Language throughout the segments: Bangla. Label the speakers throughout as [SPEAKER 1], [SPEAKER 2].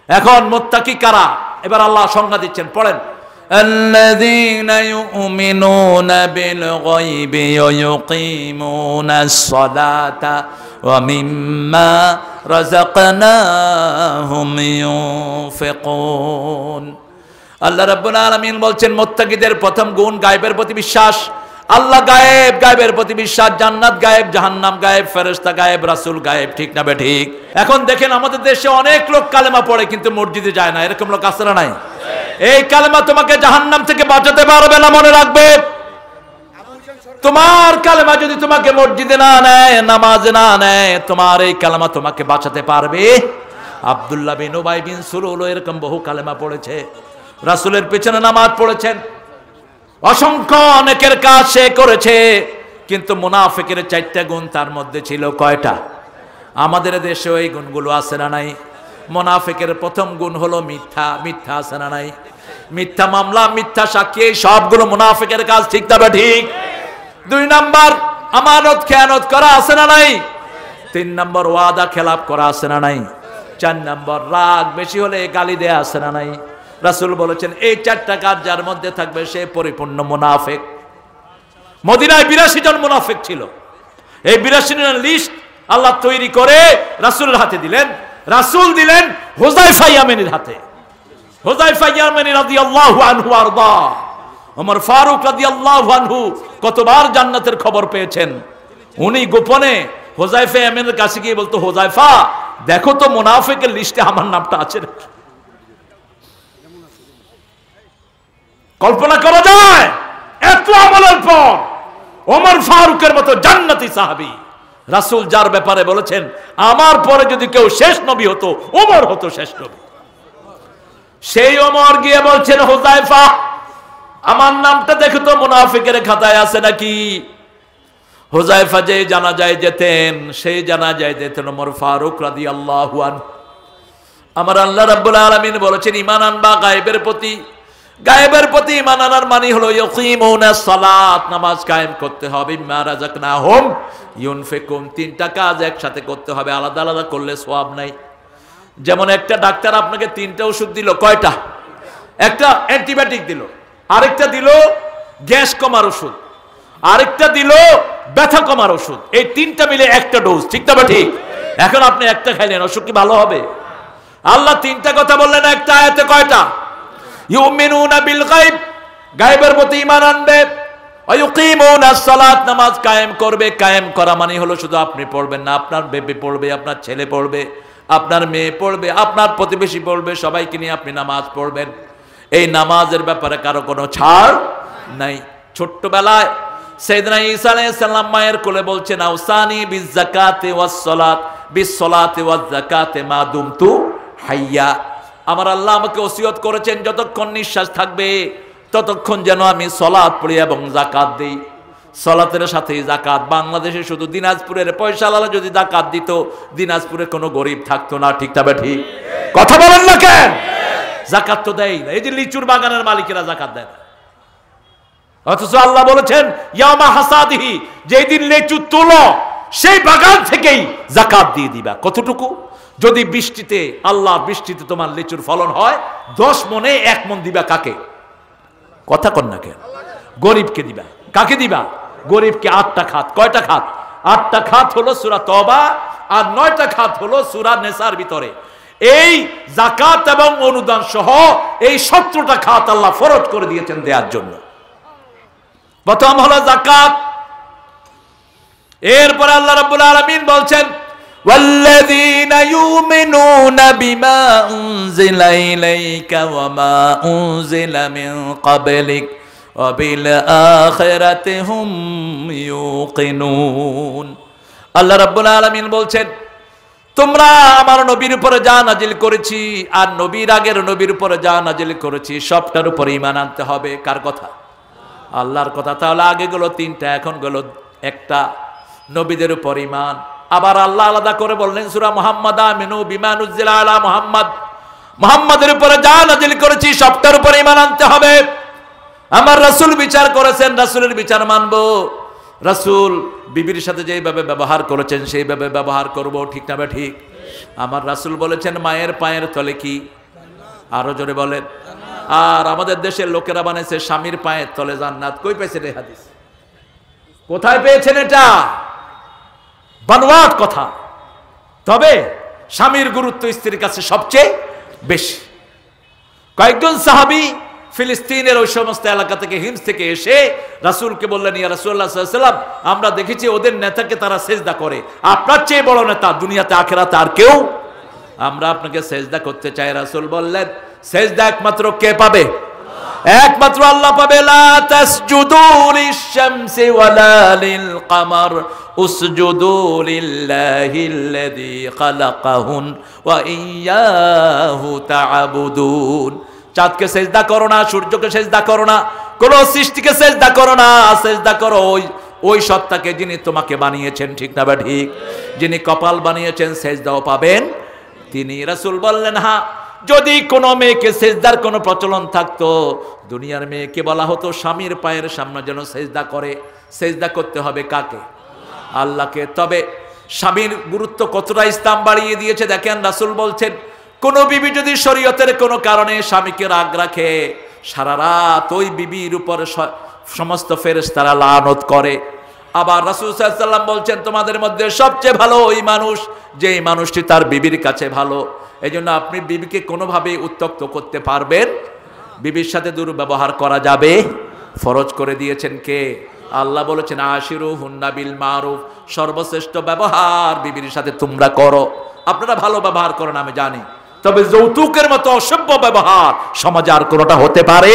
[SPEAKER 1] এখন মুত্তাকি কারা? এবার আল্লাহ সংজ্ঞা দিচ্ছেন, পড়েন। আল্লাযীনা ইউমিনুনা বিল গায়বি ওয়া ইউকিমুনাস সালাতা ওয়া মিম্মা রাযাকনাহুম ইউনফিকুন। আল্লাহ রাব্বুল আলামিন বলছেন মুত্তাকিদের প্রথম গুণ গায়বের প্রতি বিশ্বাস। আল্লাহ গায়েব, গায়েবের প্রতি বিশ্বাস। জান্নাত গায়েব, জাহান্নাম গায়েব, ফেরেশতা গায়েব, রাসূল গায়েব। ঠিক না বে ঠিক? এখন দেখেন আমাদের দেশে অনেক লোক কালেমা পড়ে কিন্তু মসজিদে যায় না, এরকম লোক আছে না নাই? এই কালেমা তোমাকে জাহান্নাম থেকে বাঁচাতে পারবে না, মনে রাখবে। তোমার কালেমা যদি তোমাকে মসজিদে না নেয়, নামাজে না নেয়, তোমার এই কালেমা তোমাকে বাঁচাতে পারবে? আব্দুল্লাহ বিন উবাই বিন সুলুল এরকম বহু কালেমা পড়েছে, রাসূলের পেছনে নামাজ পড়েছেন, অসংখ্য অনেকের কাজ সে করেছে, কিন্তু মুনাফিকের 4টা গুণ তার মধ্যে ছিল। কয়টা? আমাদের দেশে এই গুণগুলো আছে না নাই? মুনাফিকের প্রথম গুণ হলো মিথ্যা। মিথ্যা আছে না নাই? মিথ্যা মামলা, মিথ্যা সাক্ষী, এই সবগুলো মুনাফিকের কাজ। ঠিক তবে ঠিক? 2 নাম্বার আমানত খেয়ানত করা আছে না নাই? 3 নাম্বার ওয়াদা খেলাপ করা আছে না নাই? 4 নাম্বার রাগ বেশি হলে গালি দেয়া আছে না নাই? রাসূল বলেছেন এই 4টা কাজ যার মধ্যে থাকবে সে পরিপূর্ণ মুনাফিক। মদিনায় 82 জন মুনাফিক ছিল। এই 82 জনের লিস্ট আল্লাহ তৈরি করে রাসূলের হাতে দিলেন। রাসূল দিলেন হুযায়ফা ইয়ামানির হাতে। হুযায়ফা ইয়ামানি রাদিয়াল্লাহু আনহু আরদা। ওমর ফারুক রাদিয়াল্লাহু আনহু কতবার জান্নাতের খবর পেয়েছেন। উনি গোপনে হুযায়ফা ইয়ামানির কাছে গিয়ে বলতো, হুযায়ফা দেখো তো মুনাফিকের লিস্টে আমার নামটা আছে নাকি? কল্পনা করা যায় এত আমলের পর ওমর ফারুকের মতো জান্নাতি সাহাবী, রাসূল যার ব্যাপারে বলেছেন আমার পরে যদি কেউ শেষ নবী হতো ওমর হতো শেষ নবী, সেই ওমর গিয়ে বলছেন হুযায়ফা আমার নামটা দেখো তো মুনাফিকের খাতায় আছে নাকি? হুযায়ফা যে জানাজায় যেতেন সেই জানাজায় যেতেন ওমর ফারুক রাদিয়াল্লাহু আনহু। আমার আল্লাহ রাব্বুল আলামিন বলেছেন ঈমান আনবা গায়েবের প্রতি। গায়েবের প্রতি ঈমান আনার মানে হলো ইয়াকিমুনাস সালাত, নামাজ কায়েম করতে হবে, মিম্মা রাযাকনাহুম ইউনফিকুন, 3টা কাজ একসাথে করতে হবে, আলাদা আলাদা করলে সওয়াব নাই। যেমন একটা ডাক্তার আপনাকে 3টা ওষুধ দিল, কয়টা? একটা অ্যান্টিবায়োটিক দিল, আরেকটা দিল গ্যাস কমার ওষুধ, আরেকটা দিল ব্যথা কমার ওষুধ। এই 3টা মিলে একটা ডোজ। ঠিক না বা ঠিক? এখন আপনি একটা খাইলেন, অসুখ কি ভালো হবে? আল্লাহ 3টা কথা বললেন একটা আয়াতে। কয়টা? ইউমিনুনা বিল গায়ব, গায়বের প্রতি ঈমান আনবে, ওয়া ইউকিমুনাস সালাত, নামাজ কায়েম করবে। কায়েম করা মানে হলো শুধু আপনি পড়বেন না, আপনার বেবি পড়বে, আপনার ছেলে পড়বে, আপনার মেয়ে পড়বে, আপনার প্রতিবেশী পড়বে, সবাইকে নিয়ে আপনি নামাজ পড়বেন। এই নামাজের ব্যাপারে কারো কোনো ছাড় নাই। ছোট্টবেলায় সাইয়েদনা ঈসা আলাইহিস সালাম মায়ের কোলে বলছেন আউসানি বিজ যাকাতি ওয়াস সালাত বিস সালাতি ওয়াজ যাকাতি মা দুমতু হাইয়া, আমার আল্লাহ আমাকে ওসিয়ত করেছেন যতক্ষণ নিঃশ্বাস থাকবে ততক্ষণ যেন আমি সালাত পড়ি এবং যাকাত দেই। সালাতের সাথেই যাকাত। বাংলাদেশে শুধু দিনাজপুরের পয়সাওয়ালা যদি যাকাত দিত দিনাজপুরে কোনো গরিব থাকতো না। ঠিক তবে ঠিক? কথা বলেন না কেন? যাকাত তো দেয় না। এই যে লিচুর বাগানের মালিকেরা যাকাত দেয় না, অথচ আল্লাহ বলেছেন ইয়ামা হাসাদিহি, যেই দিন লিচু তোলো সেই বাগান থেকেই যাকাত দিয়ে দিবা। কতটুকু? যদি বৃষ্টিতে, আল্লাহ বৃষ্টিতে তোমার লিচুর ফলন হয় 10 মনে 1 মন দিবা কাকে? কথা কন না কেন? গরিবকে দিবা। কাকে দিবা? গরিবকে। 8টা খাত। কয়টা খাত? 8টা খাত হলো সূরা তওবা আর 9টা খাত হলো সূরা নিসার ভিতরে। এই যাকাত এবং অনুদান সহ এই 17টা খাত আল্লাহ ফরজ করে দিয়েছেন দেওয়ার জন্য। প্রথম হলো যাকাত। এরপর আল্লাহ রাব্বুল আলামিন বলছেন ওয়াল্লাযীনা ইউমিনুনা বিমা উনজিলা ইলাইকা ওয়া মা উনজিলা মিন ক্বাবলিক ওয়া বিল আখিরাতি হুম ইউকিনুন। আল্লাহ রাব্বুল আলামিন বলছেন তোমরা আমার নবীর উপরে যা নাজিল করেছি আর নবীর আগের নবীর উপরে যা নাজিল করেছি সবটার উপরে ঈমান আনতে হবে। কার কথা? আল্লাহর কথা। তাহলে আগে গেল 3টা, এখন গেল একটা, নবীদের উপর ঈমান। আবার আল্লাহ আলাদা করে বললেন সূরা মুহাম্মাদ আমিনু বিমা নুজিলা আলা মুহাম্মাদ, মুহাম্মাদের উপরে যা নাজিল করেছি সবটার উপরে ঈমান আনতে হবে। আমার রাসূল বিচার করেছেন, রাসূলের বিচার মানবো। রাসূল বিবির সাথে যেভাবে ব্যবহার করেছেন সেইভাবে ব্যবহার করব। ঠিক না? ঠিক? আমার রাসূল বলেছেন মায়ের পায়ের তলে কি? আরো জোরে বলেন। আর আমাদের দেশের লোকেরা বানাইছে স্বামীর পায়ের তলে জান্নাত। কই পেয়েছেন এই হাদিস? কোথায় পেয়েছেন এটা? বানোয়াট কথা। তবে স্বামীর গুরুত্ব স্ত্রীর কাছে সবচেয়ে বেশি। কয়েকজন সাহাবী ফিলিস্তিনের ওই সমস্ত এলাকা থেকে, হিমস থেকে এসে রাসূলকে বললেন, ইয়া রাসূলুল্লাহ সাল্লাল্লাহু আলাইহি ওয়াসাল্লাম, আমরা দেখেছি ওদের নেতাকে তারা সেজদা করে, আপনার চেয়ে বড় নেতা দুনিয়াতে আখিরাতে আর কেউ, আমরা আপনাকে সেজদা করতে চাই। রাসূল বললেন, সেজদা একমাত্র কে পাবে? একমাত্র আল্লাহ পাবে। লা তাসজুদু লিশ-শামসি ওয়ালা লিল-কামার উসজুদু লিল্লাহিল্লাযী খালাকাহুন ওয়া ইয়্যাহু তা'বুদুন। চাঁদকে সেজদা করো না, সূর্যকে সেজদা করো না, কোন সৃষ্টিকে সেজদা করো না, সেজদা করো ওই সত্তাকে যিনি তোমাকে বানিয়েছেন। ঠিক না বা ঠিক? যিনি কপাল বানিয়েছেন সেজদাও পাবেন তিনি। রাসূল বললেন, হ্যাঁ, যদি কোনো মেয়েকে সেজদার কোনো প্রচলন থাকতো, দুনিয়ার মেয়েকে বলা হতো স্বামীর পায়ের সামনে যেন সেজদা করে। সেজদা করতে হবে কাকে? আল্লাহকে। তবে স্বামীর গুরুত্ব কতটা ইসলাম বাড়িয়ে দিয়েছে দেখেন। রাসূল বলছেন, কোন বিবি যদি শরীয়তের কোনো কারণে স্বামীকে রাগ রাখে, সারা রাত ওই বিবির উপর সমস্ত ফেরেশতারা লানত করে। আবার রাসূল সাল্লাল্লাহু আলাইহি ওয়াসাল্লাম বলছেন, তোমাদের মধ্যে সবচেয়ে ভালো ওই মানুষ যেই মানুষটি তার বিবির কাছে ভালো। এই জন্য আপনি বিবিকে কোনোভাবে উত্ত্যক্ত করতে পারবেন, বিবির সাথে দুর্ব্যবহার করা যাবে, ফরজ করে দিয়েছেন কে? আল্লাহ বলেছেন, আশিরুহুন্না বিল মারুফ, সর্বশ্রেষ্ঠ ব্যবহার বিবির সাথে তোমরা করো। আপনারা ভালো ব্যবহার করেন আমি জানি, তবে যৌতুকের মতো অসভ্য ব্যবহার সমাজে আর কোনোটা হতে পারে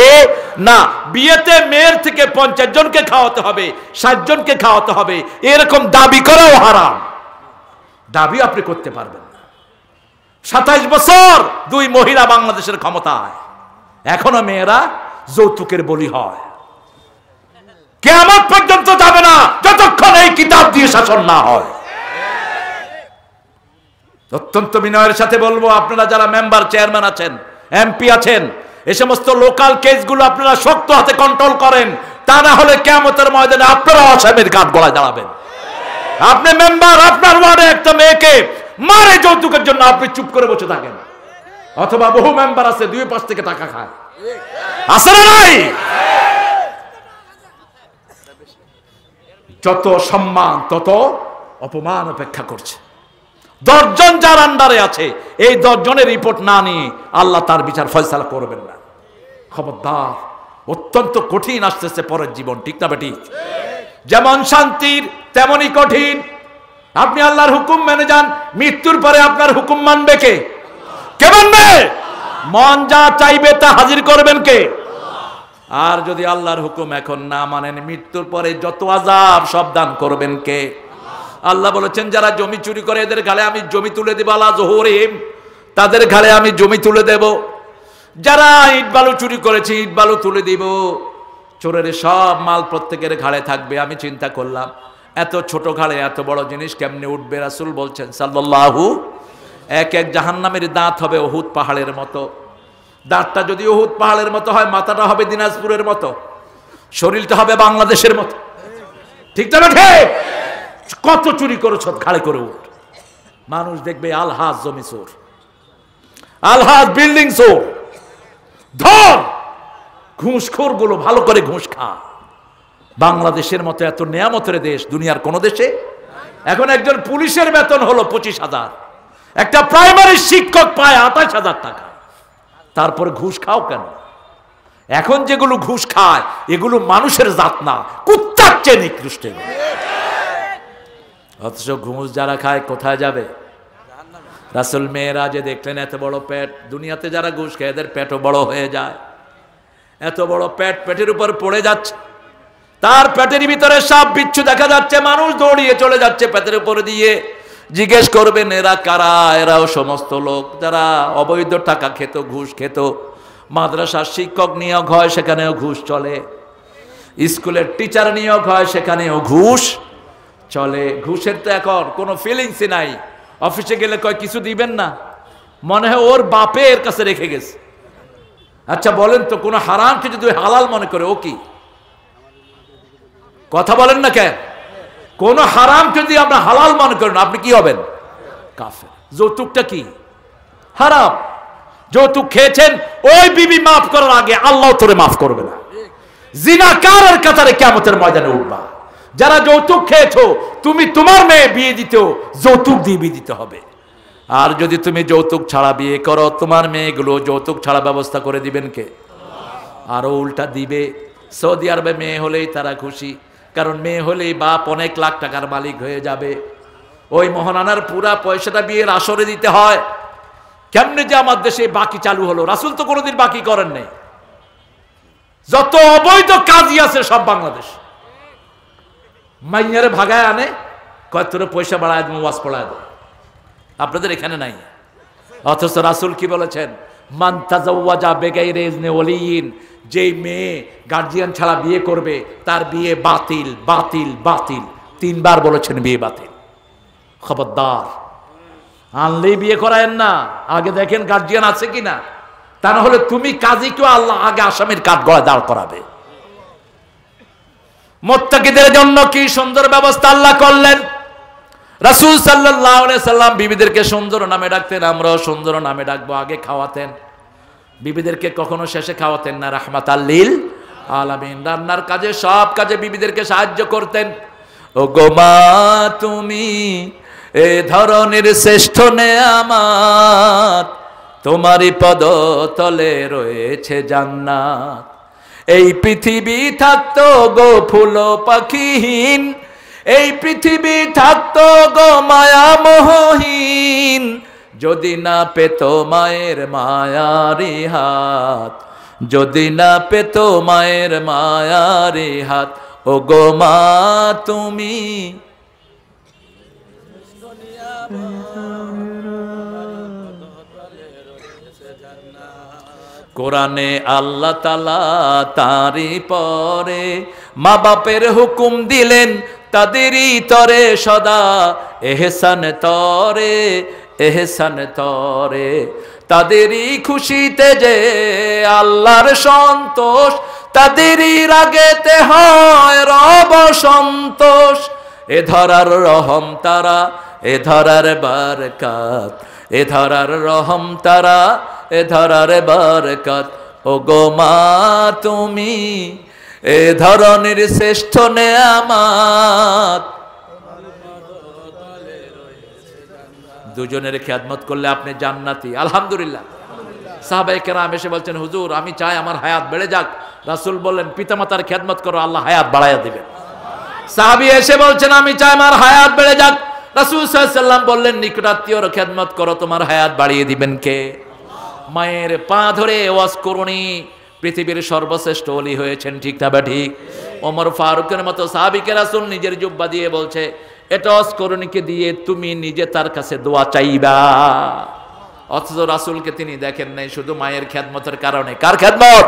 [SPEAKER 1] না। বিয়েতে মেয়ের থেকে 50 জনকে খাওয়াতে হবে, 60 জনকে খাওয়াতে হবে, এরকম দাবি করাও হারাম। দাবি আপনি করতে পারবেন না। 27 বছর 2 মহিলা বাংলাদেশের ক্ষমতায়, এখনো মেয়েরা যৌতুকের বলি হয়। কিয়ামত পর্যন্ত যাবে না যতক্ষণ এই কিতাব দিয়ে শাসন না হয়। অত্যন্ত বিনয়ের সাথে বলবো, আপনারা যারা মেম্বার, চেয়ারম্যান আছেন, এমপি আছেন, এই সমস্ত লোকাল কেসগুলো আপনারা শক্ত হাতে কন্ট্রোল করেন, তা না হলে কিয়ামতের ময়দানে আপনারা আসামির কাঠ গলায় দাঁড়াবেন। আপনি মেম্বার, আপনার ওয়ার্ডে একটা মেয়েকে মারে যৌতুকের জন্য, আপনি চুপ করে বসে থাকেন। অথবা বহু মেম্বার আছে 2 পাশ থেকে টাকা খায়, আছে না নাই? যত সম্মান তত অপমান অপেক্ষা করছে। 10 জন যার আন্ডারে আছে, এই 10 জনের রিপোর্ট না নিয়ে আল্লাহ তার বিচার ফয়সালা করবেন না। খবরদার, অত্যন্ত কঠিন আসতেছে পরের জীবন। ঠিক না বেটি? যেমন শান্তির তেমনই কঠিন। আপনি আল্লাহর হুকুম মেনে যান, মৃত্যুর পরে আপনার হুকুম মানবে কে? কে মানবে? মন যা চাইবে তা হাজির করবেন কে? আর যদি আল্লাহর হুকুম এখন না মানেন, মৃত্যুর পরে যত আযাব সব দান করবেন কে? আল্লাহ বলেছেন, যারা জমি চুরি করে এদের ঘাড়ে আমি জমি তুলে দেব, আলা জোহরিহিম, তাদের ঘাড়ে আমি জমি তুলে দেব। যারা ইট বালু চুরি করেছে ইট বালু তুলে দিব। চোরের সব মাল প্রত্যেকের ঘাড়ে থাকবে। আমি চিন্তা করলাম, এত ছোট ঘাড়ে এত বড় জিনিস কেমনে উঠবে? রাসূল বলছেন সাল্লাল্লাহু, এক এক জাহান্নামের দাঁত হবে উহুদ পাহাড়ের মতো। দাঁতটা যদি উহুদ পাহাড়ের মতো হয়, মাথাটা হবে দিনাজপুরের মতো, শরীরটা হবে বাংলাদেশের মতো। ঠিক না ঠিক? কত চুরি করেছ, ঘাড়ে করে উঠ। মানুষ দেখবে আলহাজ জমি চোর, আলহাজ বিল্ডিং চোর, ধর। ঘুষখোর গুলো ভালো করে ঘুষ খা। বাংলাদেশের মতো এত নিয়ামতের দেশ দুনিয়ার কোন দেশে। এখন একজন পুলিশের বেতন হলো 25,000, একটা প্রাইমারি শিক্ষক পায় 28,000 টাকা। তারপরে ঘুষ খাও কেন? এখন যেগুলো ঘুষ খায় এগুলো মানুষের জাত না, কুত্তার চেয়ে নিকৃষ্ট। অথচ ঘুষ যারা খায় কোথায় যাবে? রাসূল মেরাজে দেখলেন এত বড় পেট। দুনিয়াতে যারা ঘুষ খায় এদের পেটও বড় হয়ে যায়। এত বড় পেট, পেটের উপর পড়ে যাচ্ছে, তার পেটের ভিতরে সাপ বিচ্ছু দেখা যাচ্ছে, মানুষ দৌড়িয়ে চলে যাচ্ছে পেটের উপরে দিয়ে। জিজ্ঞেস করবেন এরা কারা? এরাও সমস্ত লোক যারা অবৈধ টাকা খেত, ঘুষ খেত। মাদ্রাসার শিক্ষক নিয়োগ হয়, সেখানেও ঘুষ চলে। স্কুলের টিচার নিয়োগ হয়, সেখানেও ঘুষ চলে। ঘুষের তো এখন কোনো ফিলিংসই নাই। অফিসে গেলে কয় কিছু দিবেন না, মনে হয় ওর বাপে এর কাছে রেখে গেছে। আচ্ছা বলেন তো, কোনো হারামকে যদি হালাল মনে করে ও কি? কথা বলেন না কেন? কোন হারাম যদি আমরা হালাল মনে করেন, আপনি কি হবেন? কাফের। যৌতুকটা কি? হারাম। যৌতুক খেয়েছেন, ওই বিবি মাফ করার আগে আল্লাহ তোরে মাফ করবে না। জিনাকারের কাতারে কিয়ামতের ময়দানে উঠবা। যারা যৌতুক খেয়েছো, তুমি তোমার মেয়ে বিয়ে দিতেও যৌতুক দিয়ে বিয়ে দিতে হবে। আর যদি তুমি যৌতুক ছাড়া বিয়ে করো, তোমার মেয়েগুলো যৌতুক ছাড়া ব্যবস্থা করে দিবেন কে? আরো উল্টা দিবে। সৌদি আরবে মেয়ে হলেই তারা খুশি, কারণ মেয়ে হলেই বাপ অনেক লাখ টাকার মালিক হয়ে যাবে। ওই মোহনানার পুরা পয়সাটা বিয়ের আসরে দিতে হয়। কেমনে যে আমার দেশে বাকি চালু হলো? রাসূল তো কোনোদিন বাকি করেন নাই। যত অবৈধ কাজী আছে সব বাংলাদেশ মাইয়ারে ভাগায় আনে, কয়েকটা পয়সা বাড়ায় দেবো, ওয়াজ পড়ায় দেবো। আপনাদের এখানে নাই। অথচ রাসূল কি বলেছেন? মান তাজাওয়াজা বিগাইরি ইজনি ওয়ালিয়িন, যেই মেয়ে গার্জিয়ান ছাড়া বিয়ে করবে তার বিয়ে বাতিল, বাতিল, বাতিল। 3 বার বলেছেন বিয়ে বাতিল। খবরদার, আনলেই বিয়ে করায়েন না, আগে দেখেন গার্জিয়ান আছে কিনা। তা না হলে তুমি কাজীকেও আল্লাহ আগে আসামির কাঠ গড়ায় দাঁড় করাবে। মুত্তাকিদের জন্য কি সুন্দর ব্যবস্থা আল্লাহ করলেন। রাসূল সাল্লাল্লাহু আলাইহি সাল্লাম বিবিদেরকে সুন্দর নামে ডাকতেন, আমরাও সুন্দর নামে ডাকবো। আগে খাওয়াতেন বিবিদেরকে, কখনো শেষে খাওয়াতেন না। রাহমাতাল লিল আলামিন। রান্নার কাজে, সব কাজে বিবিদেরকে সাহায্য করতেন। ও গো মা, তুমি এ ধরনের শ্রেষ্ঠ নেয়ামত, তোমারই পদতলে রয়েছে জান্নাত। এই পৃথিবী থাকতো গো ফুল পাখিহীন, এই পৃথিবী থাকতো গো মায়া মোহহীন, যদি না পেত মায়ের মায়ারি হাত, যদি না পেত মায়ের মায়ারি হাত। ও গো মা, তুমি কোরআনে আল্লাহ তাআলা তারই পরে মা বাপের হুকুম দিলেন, তাদেরই তরে সদা এহসান তরে, এহসান তরে। তাদেরই খুশিতে যে আল্লাহর সন্তোষ, তাদেরই রাগেতে হয় রব সন্তোষ। এ ধরার রহম তারা, এ ধরার বারকাত, এ ধরার রহম তারা, এ ধরার বারকাত। ও গো মা, তুমি এ ধরনের শ্রেষ্ঠ নেয়ামত। দুজনের খেদমত করলে আপনি জান্নাতি। আলহামদুলিল্লাহ। সাহাবায়ে কেরাম এসে বলছেন, হুজুর আমি চাই আমার হায়াত বেড়ে যাক। রাসূল বললেন, পিতামাতার খেদমত করো, আল্লাহ হায়াত বাড়াইয়া দিবেন। সাহাবী এসে বলছেন, আমি চাই আমার হায়াত বেড়ে যাক। রাসূল সাল্লাল্লাহু আলাইহি ওয়াসাল্লাম বললেন, নিকটাত্মীয়র খেদমত করো, তোমার হায়াত বাড়িয়ে দিবেন কে? মায়ের পা ধরে ওয়াজ করুনি, পৃথিবীর সর্বশ্রেষ্ঠ ওলি হয়েছেন, ঠিক না বা ঠিক? ওমর ফারুকের মতো সাহাবীকে রাসূল নিজের জুব্বা দিয়ে বলছে, এটা ওয়াজ করুনিকে দিয়ে তুমি নিজে তার কাছে দোয়া চাইবা। অথচ রাসূলকে তিনি দেখেন নাই শুধু মায়ের খেদমতের কারণে। কার খেদমত?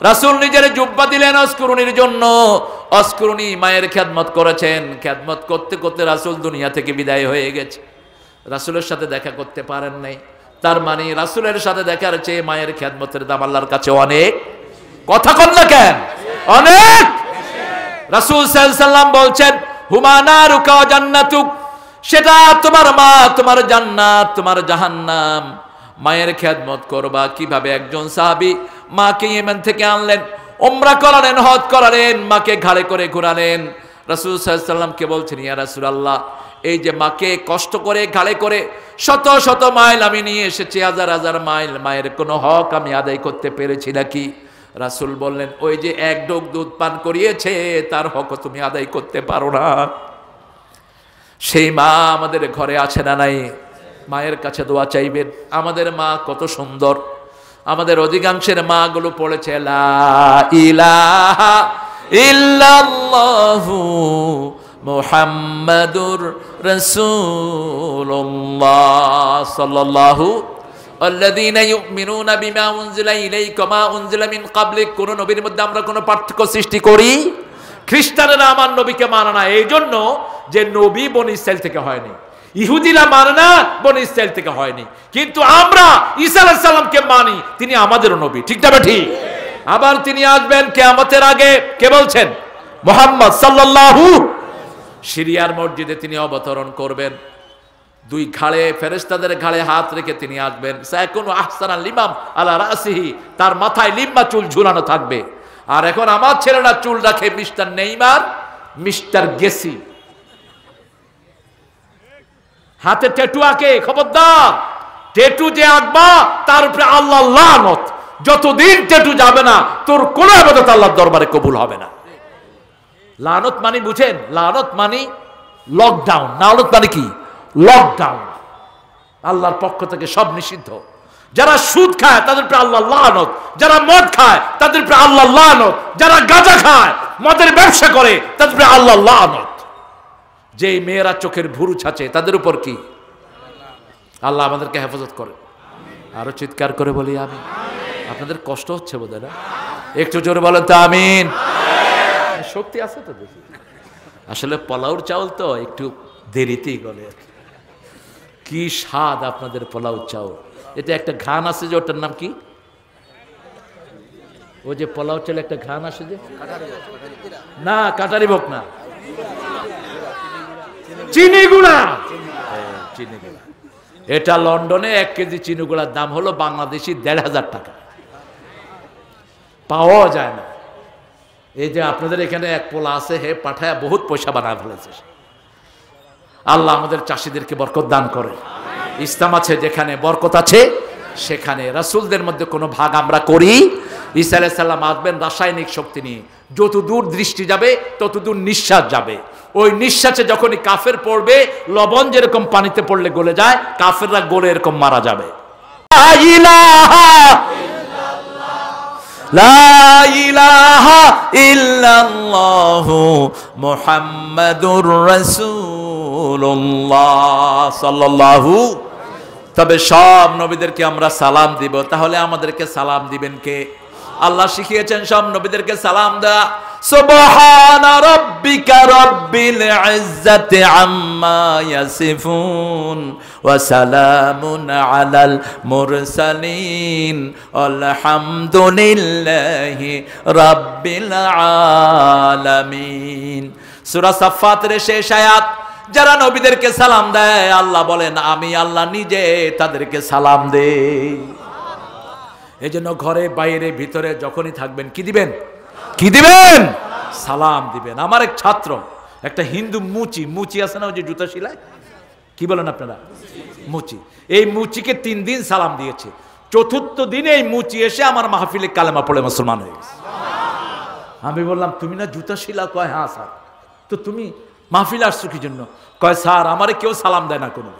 [SPEAKER 1] রাসূল নিজের জুব্বা দিলেন অস্করুনির জন্য। অস্করুনি মায়ের খেদমত করেছেন। খেদমত করতে করতে রাসূল দুনিয়া থেকে বিদায় হয়ে গেছে। রাসূলের সাথে দেখা করতে পারেন নাই। তার মানে রাসূলের সাথে দেখার চেয়ে মায়ের খেদমতের দাম আল্লাহর কাছে অনেক। কথা কন না কেন? অনেক। রাসূল সাল্লাল্লাহু আলাইহি ওয়াসাল্লাম বলছেন, হুমা নারুকা ওয়া জান্নাতুক, সেটা তোমার মা, তোমার জান্নাত, তোমার জাহান্নাম। মায়ের খেদমত করবা কিভাবে? একজন সাহাবী মাকে ইয়েমেন থেকে আনলেন, উমরা করালেন, হজ করালেন, মাকে ঘাড়ে করে ঘোরালেন। রাসূল সাল্লাল্লাহু আলাইহি ওয়াসাল্লামকে বলছেন, ইয়া রাসূলুল্লাহ, এই যে মাকে কষ্ট করে ঘাড়ে করে শত শত মাইল আমি নিয়ে এসেছি, হাজার হাজার মাইল, মায়ের কোনো হক আমি আদায় করতে পেরেছি নাকি? রাসূল বললেন, ওই যে এক ডোক দুধ পান করিয়েছে তার হক তুমি আদায় করতে পারো না। সেই মা আমাদের ঘরে আছে না নাই? মায়ের কাছে দোয়া চাইবেন। আমাদের মা কত সুন্দর। আমাদের অধিকাংশের মা গুলো পড়েছে লা ইলাহা ইল্লাল্লাহু মুহাম্মাদুর রাসূলুল্লাহ সাল্লাল্লাহু আল্লাযীনা ইউমিনুনা বিমা উনজিলা ইলাইকা মা উনজিলা মিন ক্বাবলিক। কোন নবীর মধ্যে আমরা কোনো পার্থক্য সৃষ্টি করি? খ্রিস্টানেরা আমার নবীকে মানে না এই জন্য যে নবী বনি ইসরাইল থেকে হয়নি, ইহুদিরা মানে না বনি ইসরাইল থেকে হয়নি, কিন্তু আমরা ঈসা আলাইহিস সালামকে মানি, তিনি আমাদেরও নবী, ঠিক না ঠিক? আবার তিনি আসবেন কিয়ামতের আগে। কে বলছেন? মুহাম্মদ সাল্লাল্লাহু। সিরিয়ার মসজিদে তিনি অবতরণ করবেন। দুই ঘাড়ে, ফেরেশতাদের ঘাড়ে হাত রেখে তিনি আসবেন। সায়াকুনু আহসানাল লিমাম আলা রাসিহি, তার মাথায় লিম্বা চুল ঝুলানো থাকবে। আর এখন আমার ছেলেরা চুল রাখে মিস্টার নেইমার, মিস্টার গেসি, হাতে ট্যাটু আঁকে। খবরদার, ট্যাটু যে আঁকবা তার উপরে আল্লাহ লানত। যতদিন ট্যাটু যাবে না তোর কোনো ইবাদত আল্লাহর দরবারে কবুল হবে না। লানত মানে বুঝেন? লানত মানে লকডাউন। লানত মানে কি? লকডাউন। আল্লাহর পক্ষ থেকে সব নিষিদ্ধ। যারা সুদ খায় তাদের উপরে আল্লাহ লানত, যারা মদ খায় তাদের উপরে আল্লাহ লানত, যারা গাঁজা খায়, মদের ব্যবসা করে তাদের উপরে আল্লাহ লানত। যে মেয়েরা চোখের ভুরু ছাচে তাদের উপর কি? আল্লাহ আমাদেরকে হেফাজত করে। আরো চিৎকার করে বলি আমিন। আপনাদের কষ্ট হচ্ছে বোধহয় না? একটু জোরে বলেন তো আমিন। শক্তি আছে তো দেখি। আসলে পোলাওর চাউল তো একটু দেরিতেই গলে। কি স্বাদ আপনাদের পোলাও চাউল। এটা একটা ঘান আছে যে, ওটার নাম কি? ও যে পোলাও চাল একটা ঘান আসে যে, না কাটারি ভোগ না, চিনি গুঁড়া। চিনি গুঁড়া। এটা লন্ডনে 1 কেজি চিনি গুঁড়ার দাম হলো বাংলাদেশি 1,500 টাকা। পাওয়া যায় না। এই যে আপনাদের এখানে এক পোলা আছে, হে পাঠায় বহুত পয়সা বানায় ফেলেছে। আল্লাহ আমাদের চাষিদেরকে বরকত দান করে। ইসলাম আছে যেখানে, বরকত আছে সেখানে। রাসূলদের মধ্যে কোনো ভাগ আমরা করি। ঈসা আলাইহিস সালাম আসবেন রাসায়নিক শক্তি নিয়ে। যত দূর দৃষ্টি যাবে তত দূর নিঃশ্বাস যাবে। ওই নিঃশ্বাসে যখনই কাফের পড়বে, লবণ যেরকম পানিতে পড়লে গলে যায়, কাফেররা গলে এরকম মারা যাবে। লা ইলাহা লা ইলাহা ইল্লাল্লাহু মুহাম্মাদুর রাসূলুল্লাহ সাল্লাল্লাহু। তবে সব নবীদেরকে আমরা সালাম দিব। তাহলে আমাদেরকে সালাম দিবেন কে? আল্লাহ শিখিয়েছেন সব নবীদেরকে সালাম দেয়া। সুবহানা রাব্বিকা রাব্বিল ইজ্জাতি আম্মা ইয়াসিফুন ওয়া সালামুন আলাল মুরসালিন আলহামদুলিল্লাহি রাব্বিল আলামিন। সূরা সাফফাতের শেষ আয়াত। যারা নবীদেরকে সালাম দেয়, আল্লাহ বলেন আমি আল্লাহ নিজে তাদেরকে সালাম দেই। এই জন্য ঘরে বাইরে ভিতরে যখনই থাকবেন কি দিবেন? কি দিবেন? সালাম দিবেন। আমার এক ছাত্র, একটা হিন্দু মুচি, মুচি আছে না ওই যে জুতা সিলায়, কি বলেন আপনারা? মুচি। এই মুচিকে 3 দিন সালাম দিয়েছে। 4র্থ দিনে এই মুচি এসে আমার মাহফিলে কালেমা পড়ে মুসলমান হয়ে গেছে। আমি বললাম তুমি না জুতা সিলা? কয় হ্যাঁ স্যার। তো তুমি মাহফিলে আসছো কি জন্য? কয় স্যার আমারে কেউ সালাম দেয় না কোনো।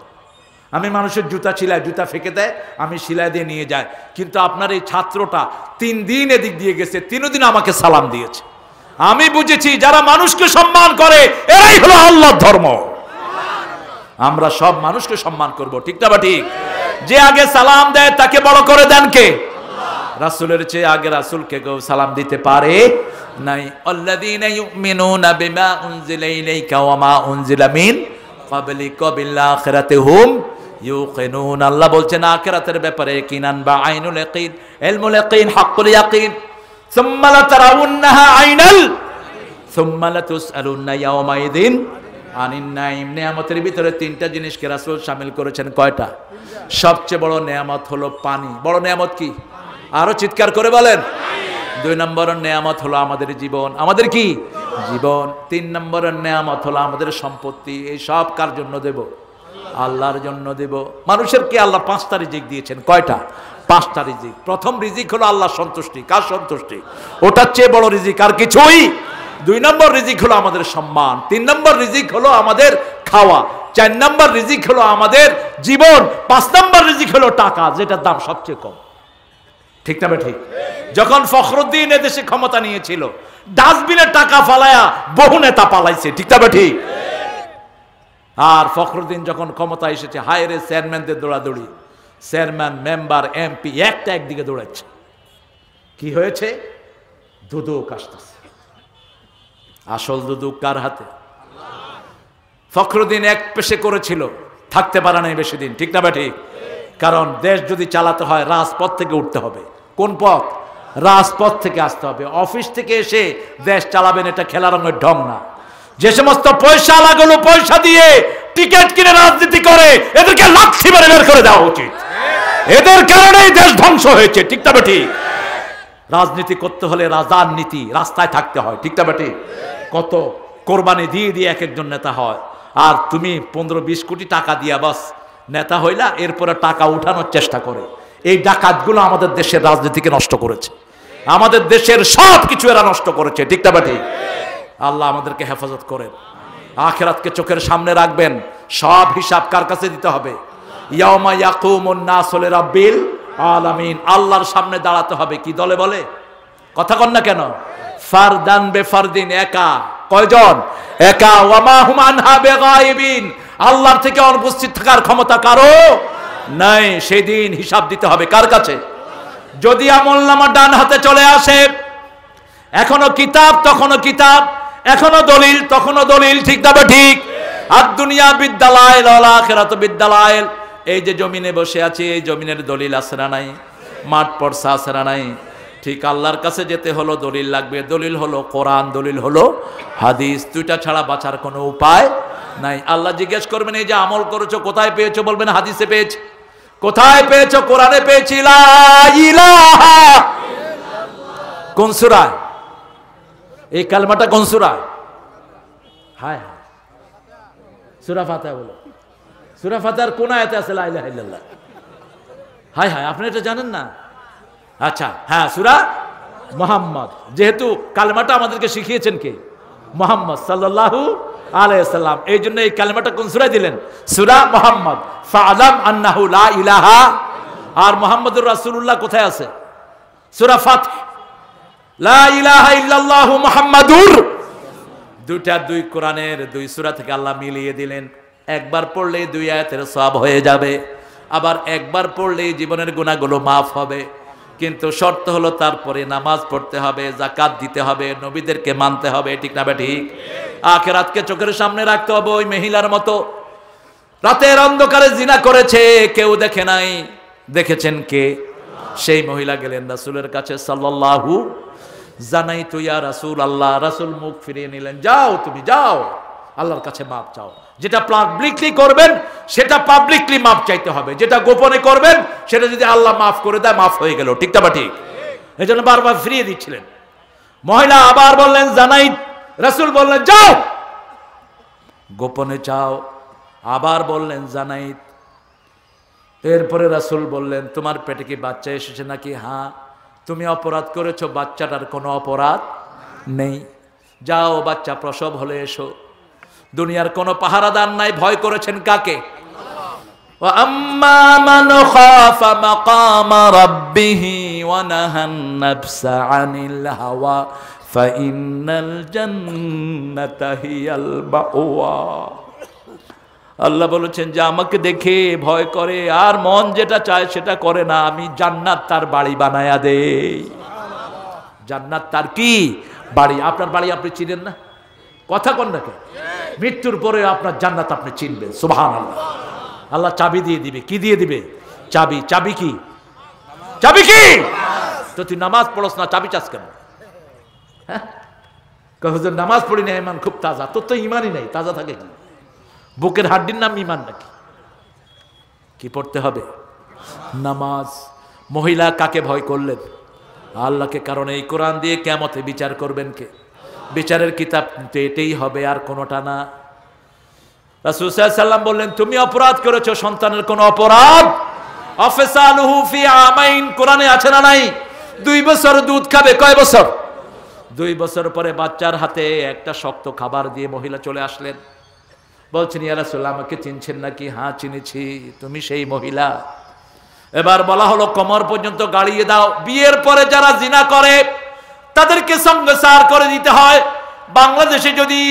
[SPEAKER 1] আমি মানুষের জুতা সিলাই, জুতা ফেঁকে দেয়, আমি সিলাই দিয়ে নিয়ে যাই। কিন্তু আপনার এই ছাত্রটা 3 দিন এদিক দিয়ে গেছে, 3 দিন আমাকে সালাম দিয়েছে। আমি বুঝেছি যারা মানুষকে সম্মান করে এরাই হলো আল্লাহর ধর্ম। আমরা সব মানুষকে সম্মান করব, ঠিক না বা ঠিক? যে আগে সালাম দেয় তাকে বড় করে দেন কে? রাসূলের চেয়ে আগে রাসূলকে কেউ সালাম দিতে পারে নাই। আল্লাযীনা ইউমিনুনা বিমা উনজিলা ইলাইকা ওয়া মা উনজিলা মিন ক্বাবলিকা বিল আখিরাতি হুম ইউকিনুন। আল্লাহ বলছেন আখিরাতের ব্যাপারে ইয়াকিনান বা আইনুল ইয়াকিন, ইলমুল ইয়াকিন, হাক্কুল ইয়াকিন। সুম্মা লাতারাউন্নাহা আইনাল সুম্মা লাতুসআলুন্না ইয়াওমাইযিন আনিন নাঈম। নিয়ামতের ভিতরে 3টা জিনিসকে রাসূল শামিল করেছেন। কয়টা? সবচেয়ে বড় নিয়ামত হলো পানি। বড় নিয়ামত কি? আরো চিৎকার করে বলেন। 2 নম্বরের নিয়ামত হলো আমাদের জীবন। আমাদের কি? জীবন। 3 নম্বরের নিয়ামত হলো আমাদের সম্পত্তি। এই সব কার জন্য দেব? আল্লাহর জন্য দেব। মানুষের কি আল্লাহ 5টা রিজিক দিয়েছেন। কয়টা? 5টা রিজিক। প্রথম রিজিক হলো আল্লাহর সন্তুষ্টি। কার সন্তুষ্টি? ওটার চেয়ে বড় রিজিক আর কিছুই। 2 নম্বর রিজিক হলো আমাদের সম্মান। 3 নম্বর রিজিক হলো আমাদের খাওয়া। 4 নম্বর রিজিক হলো আমাদের জীবন। 5 নম্বর রিজিক হলো টাকা, যেটার দাম সবচেয়ে কম। ঠিক না ঠিক? যখন ফখরুদ্দিন এদেশে ক্ষমতা নিয়েছিল, ডাস্টবিনে টাকা ফালায়া বহু নেতা পালাইছে। ঠিক না ঠিক? আর ফখরুদ্দিন যখন ক্ষমতা এসেছে, হায়রে চেয়ারম্যানদের দৌড়াদৌড়ি, চেয়ারম্যান, মেম্বার, এমপি একটা একদিকে দৌড়াচ্ছে। কি হয়েছে? দুদক আসতেছে। আসল দুদক কার হাতে? ফখরুদ্দিন এক পেশে করেছিল, থাকতে পারে নাই বেশি দিন। ঠিক না ঠিক? কারণ দেশ যদি চালাতে হয় রাজপথ থেকে উঠতে হবে। কোন পথ? রাজপথ থেকে আসতে হবে। অফিস থেকে এসে দেশ চালাবেন, এটা খেলা রঙের ঢং না। যে সমস্ত পয়সা লাগালো, পয়সা দিয়ে টিকিট কিনে রাজনীতি করে, এদেরকে লাথি মেরে বের করে দেওয়া উচিত। এদের কারণেই দেশ ধ্বংস হয়েছে, ঠিক না ঠিক? রাজনীতি করতে হলে রাজার নীতি, রাস্তায় থাকতে হয়, ঠিক না ঠিক? কত কোরবানি দিয়ে দিয়ে এক একজন নেতা হয়, আর তুমি 15-20 কোটি টাকা দিয়া বাস নেতা হইলা, এরপরে টাকা উঠানোর চেষ্টা করে। এই ডাকাতগুলো আমাদের দেশের রাজনীতিকে নষ্ট করেছে, আমাদের দেশের সব কিছু এরা নষ্ট করেছে, ঠিক না ঠিক? আল্লাহ আমাদেরকে হেফাজত করেন, আখিরাতকে চোখের সামনে রাখবেন। সব হিসাব কার কাছে দিতে হবে? ইয়াউমা ইয়াকুমুন নাসু লিরাব্বিল আলামিন, আল্লাহর সামনে দাঁড়াতে হবে। কি দলে বলে? কথা কন না কেন? ফারদান বেফারদিন, একা। কয়জন? একা। ওয়া মা হুম আনহা বিগাইবিন, আল্লাহর থেকে অনুপস্থিত থাকার ক্ষমতা কারো নাই। সেদিন হিসাব দিতে হবে কার কাছে? যদি আমলনামা ডান হাতে চলে আসে, এখনো কিতাব তখনো কিতাব, এখনো দলিল তখনো দলিল, ঠিক না ঠিক? আর দুনিয়া বিদ্যালয়, আখিরাত বিদ্যালয়। এই যে জমিনে বসে আছি, এই জমিনের দলিল আছে না নাই? মাঠ পড়সা আছে না নাই? ঠিক আল্লাহর কাছে যেতে হলো দলিল লাগবে। দলিল হলো কোরআন, দলিল হলো হাদিস। দুইটা ছাড়া বাঁচার কোনো উপায় নাই। আল্লাহ জিজ্ঞেস করবেন, এই যে আমল করেছো কোথায় পেয়েছো? বলবেন হাদিসে পেয়েছি। কোথায় পেয়েছো? কোরআনে পেয়েছি। লা ইলাহা, কোন সূরায়? এই কালমাটা কোন সূরায়? হায় সূরা ফাতিহা বলো। সূরা ফাতিহার কোন আয়াতে আছে লা ইলাহা ইল্লাল্লাহ? হায় হায়, আপনি এটা জানেন না? আচ্ছা, হ্যাঁ, সূরা মুহাম্মদ। যেহেতু কালেমাটা আমাদেরকে শিখিয়েছেন কে? মুহাম্মদ সাল্লাল্লাহু আলাইহি সাল্লাম। এই জন্য এই কালেমাটা কোন সূরায় দিলেন? সূরা মুহাম্মদ। ফাআলাম আন্নাহু লা ইলাহা। আর মুহাম্মদুর রাসূলুল্লাহ কোথায় আছে? সূরা ফাতিহ। লা ইলাহা ইল্লাল্লাহু মুহাম্মাদুর। দুইটা দুই কোরআনের দুই সূরা থেকে আল্লাহ মিলিয়ে দিলেন। একবার পড়লেই দুই আয়াতের সওয়াব হয়ে যাবে, আবার একবার পড়লেই জীবনের গুনাহগুলো মাফ হবে। কিন্তু শর্ত হলো তারপরে নামাজ পড়তে হবে, যাকাত দিতে হবে, নবীদেরকে মানতে হবে, ঠিক না ঠিক? আখিরাতকে চোখের সামনে রাখতে হবে। ওই মহিলার মতো রাতের অন্ধকারে জিনা করেছে, কেউ দেখে নাই। দেখেছেন কে? সেই মহিলা গেলেন রাসূলের কাছে, সাল্লাল্লাহু জানাইতু ইয়া রাসূলুল্লাহ। রাসূল মুখ ফিরিয়ে নিলেন, যাও তুমি যাও, আল্লাহর কাছে মাপ চাও। যেটা পাবলিকলি করবেন সেটা পাবলিকলি মাপ চাইতে হবে, যেটা গোপনে করবেন সেটা যদি আল্লাহ মাফ করে দেয়, মাফ হয়ে গেল, ঠিক না ঠিক? এই জন্য বারবার ফিরিয়ে দিচ্ছিলেন। মহিলা আবার বললেন জানাই, রাসূল বললেন যাও, গোপনে চাও। আবার বললেন জানাই। এরপরে রাসূল বললেন, তোমার পেটে কি বাচ্চা এসেছে নাকি? হ্যাঁ। তুমি অপরাধ করেছো, বাচ্চাটার কোনো অপরাধ নেই। যাও, বাচ্চা প্রসব হলে এসো। দুনিয়ার কোনো পাহারাদার নাই। ভয় করেছেন কাকে? ওয়া আম্মা মান খাফা মাকামা রাব্বিহি ওয়া নাহান নাফসা আনিল হাওয়া ফাইন্নাল জান্নাতা হিয়াল মাওয়া। আল্লাহ বলেছেন যে আমাকে দেখে ভয় করে আর মন যেটা চায় সেটা করে না, আমি জান্নাত তার বাড়ি বানায়া দেই। জান্নাত তার কি বাড়ি? আপনার বাড়ি আপনি চিনেন না? কথা কোন নাকি? মৃত্যুর পরে আপনার জান্নাত আপনি চিনবেন। সুবহানাল্লাহ। আল্লাহ চাবি দিয়ে দিবে। কি দিয়ে দিবে? চাবি। চাবি কি? চাবি কি? তো তুই নামাজ পড়স না, চাবি চাস কেন? হ্যাঁ, হুজুর নামাজ পড়ি না, ইমান খুব তাজা। তোর তো ইমানই নাই, তাজা থাকে কি? বুকের হাড্ডির নাম ইমান নাকি? কি পড়তে হবে? নামাজ। মহিলা কাকে ভয় করলেন? আল্লাহকে। কারণ এই কোরআন দিয়ে কিয়ামতে বিচার করবেন কে? বিচারের কিতাব তো এটাই হবে, আর কোনোটা না। রাসূল সাল্লাল্লাহু আলাইহি ওয়াসাল্লাম বললেন, তুমি অপরাধ করেছো, সন্তানের কোনো অপরাধ। আফসালুহু ফি আমাইন, কোরআনে আছে না নাই? 2 বছর দুধ খাবে। কয় বছর? 2 বছর পরে বাচ্চার হাতে একটা শক্ত খাবার দিয়ে মহিলা চলে আসলেন। বলছেন, ইয়া রাসূলুল্লাহ, আমাকে চিনছেন নাকি? হ্যাঁ চিনেছি, তুমি সেই মহিলা। এবার বলা হলো কোমর পর্যন্ত গাড়িয়ে দাও। বিয়ের পরে যারা জিনা করে তাদেরকে সংসার করে দিতে হয়। বাংলাদেশে যদি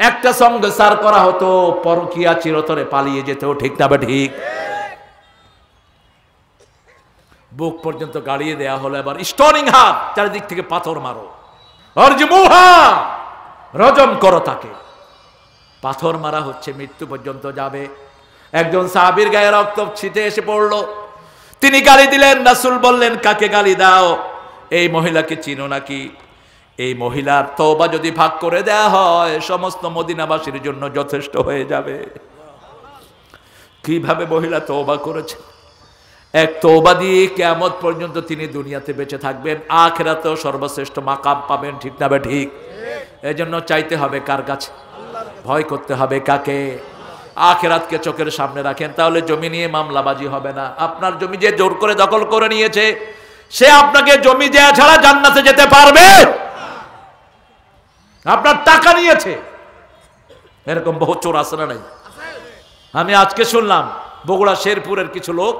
[SPEAKER 1] একটা সংসার করা হতো, পরকীয়া চিরতরে পালিয়ে যেত, ঠিক না ঠিক? বুক পর্যন্ত গাড়িয়ে দেয়া হলো। এবার স্টোনিং হাত, চারিদিক থেকে পাথর মারো। অরজমুহা, রজম করো তাকে। পাথর মারা হচ্ছে, মৃত্যু পর্যন্ত যাবে। একজন সাহাবীর গায়ে রক্ত ছিটে এসে পড়লো, তিনি গালি দিলেন। রাসূল বললেন, কাকে গালি দাও? এই মহিলাকে চিনো নাকি? এই মহিলার তওবা যদি ভাগ করে দেয়া হয় সমস্ত মদিনাবাসীর জন্য যথেষ্ট হয়ে যাবে। কিভাবে মহিলা তওবা করেছেন। এক তওবা দিয়ে কিয়ামত পর্যন্ত তিনি দুনিয়াতে বেঁচে থাকবেন, আখিরাতেও সর্বশ্রেষ্ঠ মাকাম পাবেন। ঠিক না ঠিক? এজন্য চাইতে হবে কার কাছে? ভয় করতে হবে কাকে? আখিরাতকে চোখের সামনে রাখেন, তাহলে জমি নিয়ে মামলাবাজি হবে না। আপনার জমি যে জোর করে দখল করে নিয়েছে, সে আপনাকে জমি দেয়া ছাড়া জান্নাতে যেতে পারবে? আপনার টাকা নিয়েছে, এরকম বহু চোর আছে না নাই? আমি আজকে শুনলাম বগুড়া শেরপুরের কিছু লোক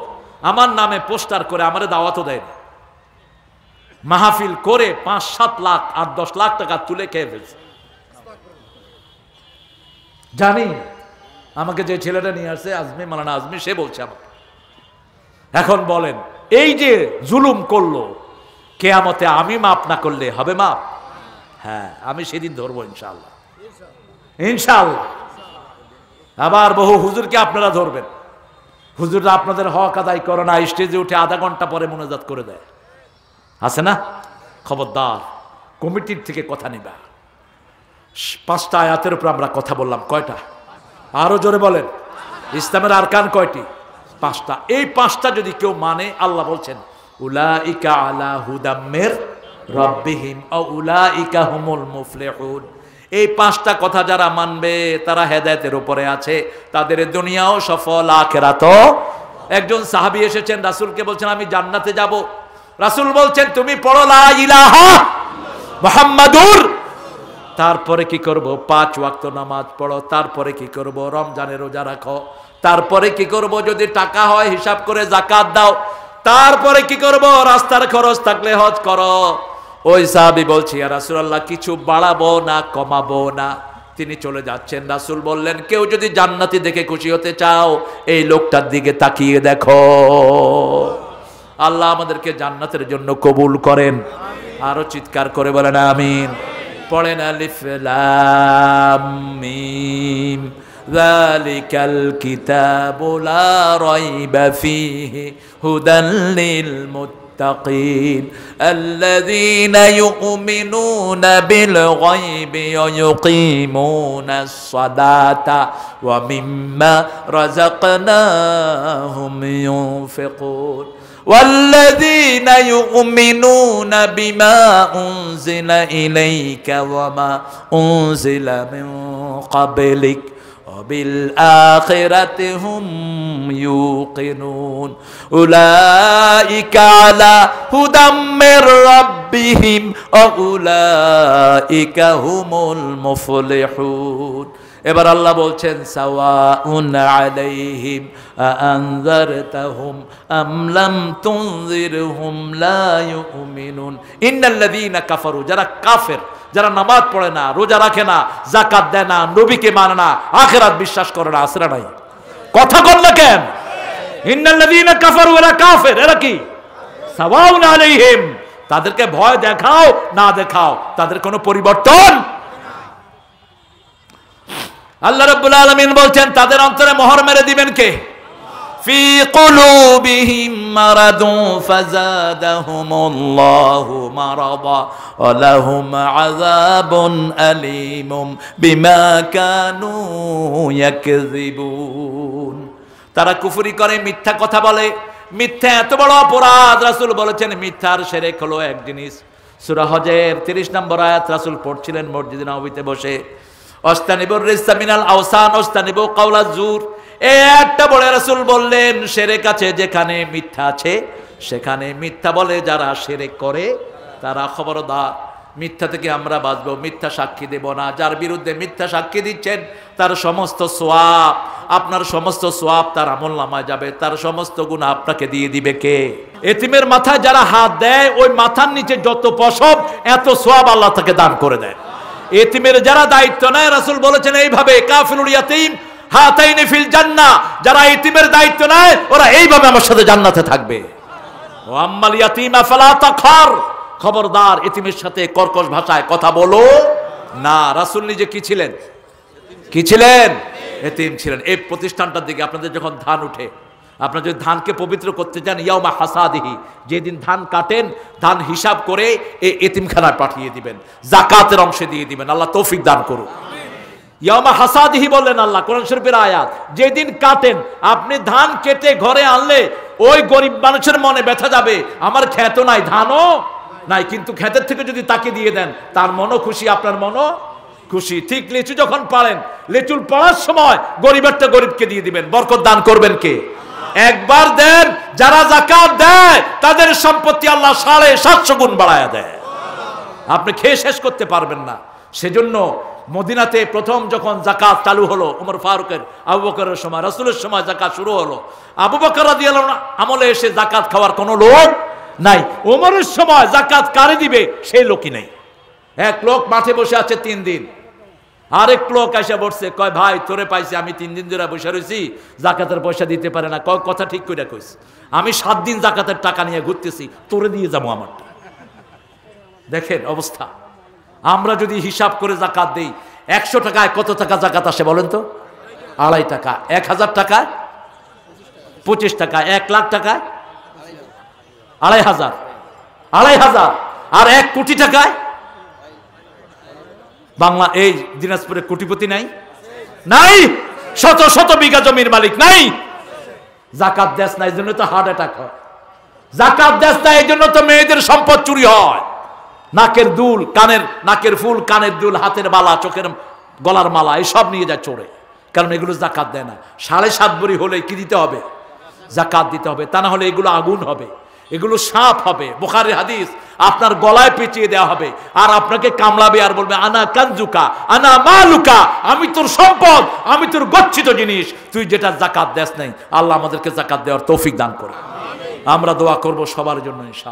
[SPEAKER 1] আমার নামে পোস্টার করে আমারে দাওয়াতও দেয়, মাহফিল করে 5-7 লাখ 8-10 লাখ টাকা তুলে খেয়ে ফেলছে। জানি আমাকে যে ছেলেটা নিয়ে আসছে আজমি, মালানা আজমি, সে বলছে আমাকে। এখন বলেন, এই যে জুলুম করলো, কিয়ামতে আমি মাপ না করলে হবে মাপ? হ্যাঁ, আমি সেদিন ধরবো ইনশাআল্লাহ, ইনশাআল্লাহ। আবার বহু হুজুরকে আপনারা ধরবেন, হুজুররা আপনাদের হক আদায় করে না, স্টেজে উঠে আধা ঘন্টা পরে মোনাজাত করে দেয়, আছে না? খবরদার, কমিটির থেকে কথা নিবা। 5টা আয়াতের উপর আমরা কথা বললাম, কয়টা? আরো জোরে বলেন। ইসলামের আরকান কয়টি? 5টা। এই 5টা যদি কেউ মানে, আল্লাহ বলছেন উলাইকা আলা হুদাম মির রাব্বিহিম আও উলাইকা হুমুল মুফলিহুন। এই 5টা কথা যারা মানবে তারা হেদায়েতের উপরে আছে, তাদের দুনিয়াও সফল, আখিরাতও। একজন সাহাবী এসেছেন, রাসূলকে বলছেন আমি জান্নাতে যাব। রাসূল বলছেন তুমি পড়ো লা ইলাহা মুহাম্মাদুর। তারপরে কি করব? 5 ওয়াক্ত নামাজ পড়ো। তারপরে কি করব? রমজানের রোজা রাখো। তারপরে কি করব? যদি টাকা হয় হিসাব করে যাকাত দাও। তারপরে কি করব? রাস্তার খরচ থাকলে হজ করো। ওই সাহাবী বলছি, ইয়া রাসূলুল্লাহ, কিছু বাড়াবো না কমাবো না। তিনি চলে যাচ্ছেন। রাসূল বললেন, কেউ যদি জান্নাতি দেখে খুশি হতে চাও, এই লোকটার দিকে তাকিয়ে দেখো। আল্লাহ আমাদেরকে জান্নাতের জন্য কবুল করেন। আরো চিৎকার করে বলেন আমিন। পড়েন আলিফ লাম মিম যালিকাল কিতাবু লা রাইবা ফীহি হুদাল লিল মুত্তাকিন আল্লাযীনা ইউমিনুনা বিল গায়বি ওয়া ইউকিমুনাস সালাতা ওয়া মিম্মা রাযাকনাহুম ইউনফিকুন والذين يؤمنون بما أنزل إليك وما أنزل من قبلك وبالآخرة هم يوقنون أولئك على هدى من ربهم وأولئك هم المفلحون। এবার আল্লাহ বলছেন সাওয়াউন আলাইহিম আনযারতাহুম আম লাম তুনযিরহুম লা ইউমিনুন। ইন্নাল্লাযীনা কাফারু, যারা কাফের, যারা নামাজ পড়ে না, রোজা রাখে না, যাকাত দেয় না, নবীকে মানে না, আখিরাত বিশ্বাস করে না, আসরা নাই। কথা কর না কেন? ইন্নাল্লাযীনা কাফারু, এরা কাফের। এরা কি? সাওয়াউন আলাইহিম, তাদেরকে ভয় দেখাও না দেখাও, তাদের কোনো পরিবর্তন। আল্লাহ রাব্বুল আলামিন বলছেন তাদের অন্তরে মোহর মেরে দিবেন কে? ফি কুলুবিহিম মারাদুন ফাযাদাহুমুল্লাহু মারাদা ওয়া লাহুম আযাবুন আলীমুম বিমা কানু ইয়াকযিবুন। তারা কুফরি করে, মিথ্যা কথা বলে। মিথ্যা এত বড় অপরাধ। রাসূল বলেছেন মিথ্যার শিরক হলো এক জিনিস। সূরা হজের 30 নম্বর আয়াত রাসূল পড়ছিলেন মসজিদে নববীতে বসে। অস্তানিবুর রিসা মিনাল আওসান অস্তানিবু কাওলা জুর। এই একটা বলে রাসূল বললেন শিরক আছে যেখানে মিথ্যা আছে, সেখানে মিথ্যা বলে যারা শিরক করে তারা খবরদার। মিথ্যা থেকে আমরা বাঁচবো, মিথ্যা সাক্ষী দেব না। যার বিরুদ্ধে মিথ্যা সাক্ষী দিচ্ছেন তার সমস্ত সওয়াব, আপনার সমস্ত সওয়াব তার আমলনামায় যাবে, তার সমস্ত গুনাহ আপনাকে দিয়ে দিবে কে? এতিমের মাথায় যারা হাত দেয়, ওই মাথার নিচে যত পশম এত সওয়াব আল্লাহ তাকে দান করে দেয়। এতিমের যারা দায়িত্ব নেয়, রাসূল বলেছেন এইভাবে কাফিলুল ইয়াতীম হাতাইনি ফিল জান্নাহ, যারা এতিমের দায়িত্ব নেয় ওরা এইভাবে আমার সাথে জান্নাতে থাকবে। ও আম্মাল ইয়াতীমা ফালা তাকহার, খবরদার এতিমের সাথে কর্কশ ভাষায় কথা বলো না। রাসূল নিজে কি ছিলেন? কি ছিলেন? এতিম ছিলেন। এই প্রতিষ্ঠানটার দিকে আপনাদের যখন ধান উঠে, আপনারা যদি ধানকে পবিত্র করতে চান, ইয়াউমা হাসাদিহি, যেদিন ধান কাটেন ধান হিসাব করে এই এতিমখানায় পাঠিয়ে দিবেন, যাকাতের অংশে দিয়ে দিবেন। আল্লাহ তৌফিক দান করুন। ইয়ামা হাসাদিহি বললেন আল্লাহ, কোরআন শরীফের আয়াত। যেদিন কাটেন, আপনি ধান কেটে ঘরে আনলে ওই গরিব মানুষের মনে ব্যথা যাবে, আমার ক্ষেত নাই, ধানও নাই, কিন্তু ক্ষেতের থেকে যদি তাকে দিয়ে দেন, তার মনও খুশি, আপনার মনও খুশি। ঠিক লিচু যখন পাড়েন, লিচুর পাড়ার সময় গরিবেরটা গরিবকে দিয়ে দিবেন, বরকত দান করবেন কে? একবার দেন। যারা যাকাত দেয় তাদের সম্পত্তি আল্লাহ 750 গুণ বাড়ায়া দেয়, আপনি খেয়ে শেষ করতে পারবেন না। সেজন্য মদিনাতে প্রথম যখন যাকাত চালু হলো, ওমর ফারুকের, আবু বকরের সময়, রাসূলের সময় যাকাত শুরু হলো। আবু বকর রাদিয়াল্লাহু আনহু আমলে এসে যাকাত খাওয়ার কোনো লোক নাই। ওমরের সময় যাকাত কারে দিবে সেই লোকই নেই। এক লোক মাঠে বসে আছে 3 দিন, আরেক লোক এসে বসছে, কয় ভাই তোরে পাইছি, আমি 3 দিন ধরে বসে রয়েছি, যাকাতের পয়সা দিতে পারে না। কয় কথা ঠিক করে কইস, আমি 7 দিন যাকাতের টাকা নিয়ে ঘুরতেছি, তোরে দিয়ে যাবো আমারটা। দেখেন অবস্থা। আমরা যদি হিসাব করে যাকাত দেই, 100 টাকায় কত টাকা যাকাত আসে বলেন তো? 2.5 টাকা। 1000 টাকায় 25 টাকা। 1 লাখ টাকায় 2.5 2.5 আর 1 কোটি টাকায় বাংলা এই দিনাজপুরে কোটিপতি নাই? নাই। শত শত বিঘা জমির মালিক নাই। যাকাত দেশ না, এই জন্য তো হার্ট অ্যাটাক হয়। যাকাত দেশ না, এই জন্য তো মেয়েদের সম্পদ চুরি হয়। নাকের দুল, কানের, নাকের ফুল, কানের দুল, হাতের বালা, চোখের গলার মালা, এসব নিয়ে যায় চোরে, কারণ এগুলো যাকাত দেয় না। 7.5 ভরি হলে কি দিতে হবে? যাকাত দিতে হবে, তা না হলে এগুলো আগুন হবে, এগুলো সাপ হবে। বুখারীর হাদিস, আপনার গলায় পেঁচিয়ে দেওয়া হবে, আর আপনাকে কামড়াবে, আর বলবে আনা কানজুকা আনা মালুকা, আমি তোর সম্পদ, আমি তোর গচ্ছিত জিনিস, তুই যেটা যাকাত দেস নাই। আল্লাহ আমাদেরকে যাকাত দেওয়ার তৌফিক দান করে। আমরা দোয়া করব সবার জন্য ইনশাআল্লাহ।